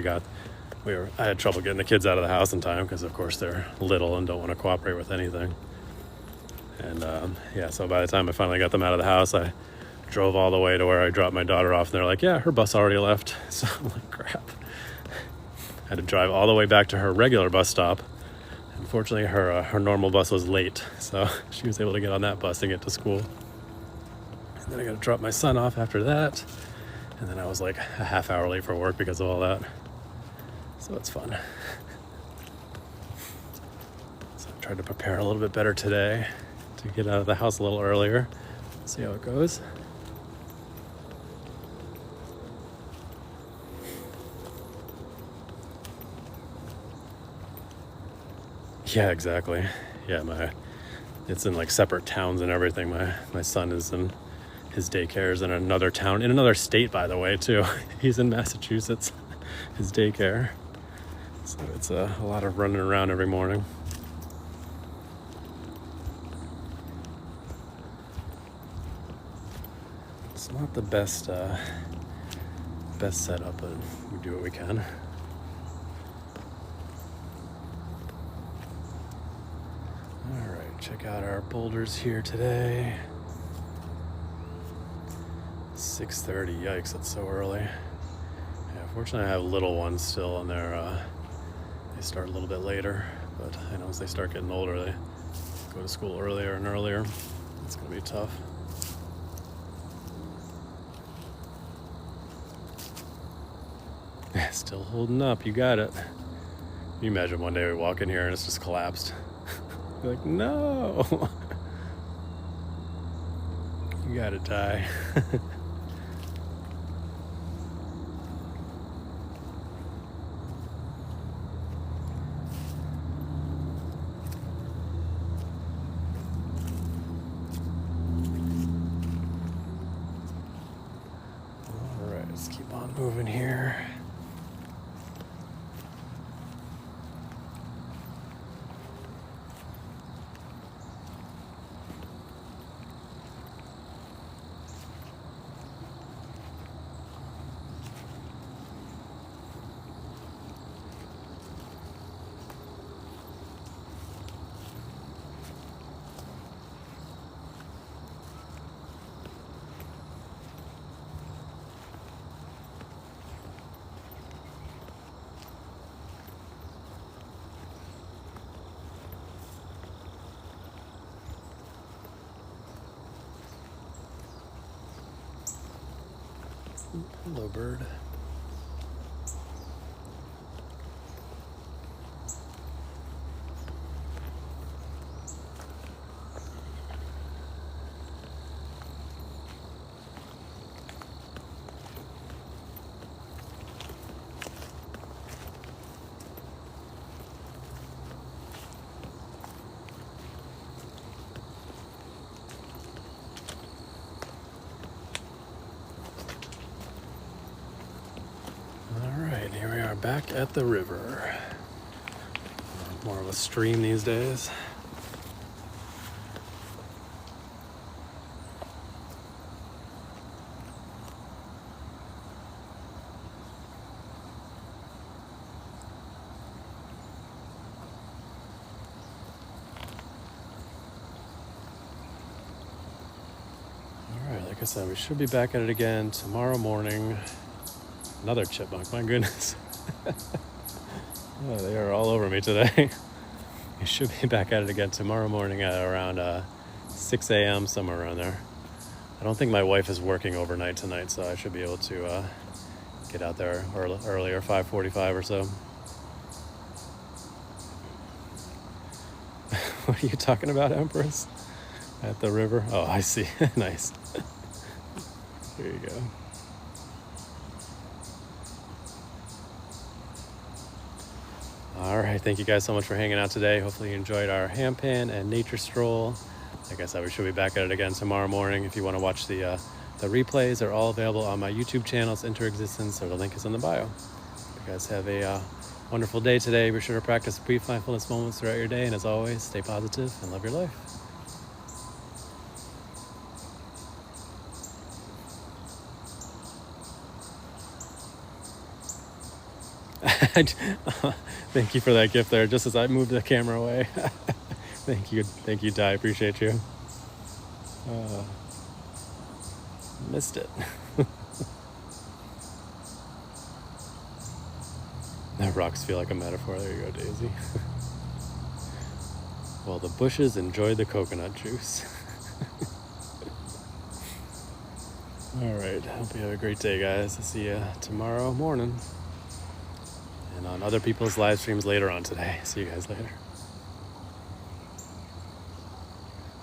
had trouble getting the kids out of the house in time because of course they're little and don't want to cooperate with anything. And so by the time I finally got them out of the house, I drove all the way to where I dropped my daughter off, and they're like, yeah, her bus already left. So I'm like, crap. I had to drive all the way back to her regular bus stop. Unfortunately, her normal bus was late, so she was able to get on that bus and get to school. And then I got to drop my son off after that, and then I was like a half hour late for work because of all that. So it's fun. So I tried to prepare a little bit better today to get out of the house a little earlier. See how it goes. Yeah, exactly. Yeah, it's in like separate towns and everything. My son is in his daycare is in another town, in another state, by the way, too. He's in Massachusetts, his daycare. So it's a lot of running around every morning. It's not the best setup, but we do what we can. Check out our boulders here today. 6:30, yikes, that's so early. Yeah, fortunately I have little ones still, and they start a little bit later, but I know as they start getting older, they go to school earlier and earlier. It's gonna be tough. Still holding up, you got it. Can you imagine one day we walk in here and it's just collapsed? You're like, no, you gotta die. All right, let's keep on moving here. Hello, bird. Alright, here we are back at the river. More of a stream these days. Alright, like I said, we should be back at it again tomorrow morning. Another chipmunk, my goodness. Oh, they are all over me today. We should be back at it again tomorrow morning at around 6 a.m., somewhere around there. I don't think my wife is working overnight tonight, so I should be able to get out there earlier, 5:45 or so. What are you talking about, Empress? At the river? Oh, I see. Nice. There you go. All right, thank you guys so much for hanging out today. Hopefully you enjoyed our Handpan and nature stroll. Like I said, we should be back at it again tomorrow morning. If you want to watch the replays, they're all available on my YouTube channels, Enter Existence, so the link is in the bio. You guys have a wonderful day today. Be sure to practice brief mindfulness moments throughout your day, and as always, stay positive and love your life. Thank you for that gift there, just as I moved the camera away. Thank you, Ty. Appreciate you. Missed it. That rocks feel like a metaphor. There you go, Daisy. Well, the bushes enjoy the coconut juice. All right. Hope you have a great day, guys. I'll see you tomorrow morning. And on other people's live streams later on today. See you guys later.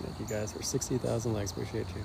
Thank you guys for 60,000 likes. Appreciate you.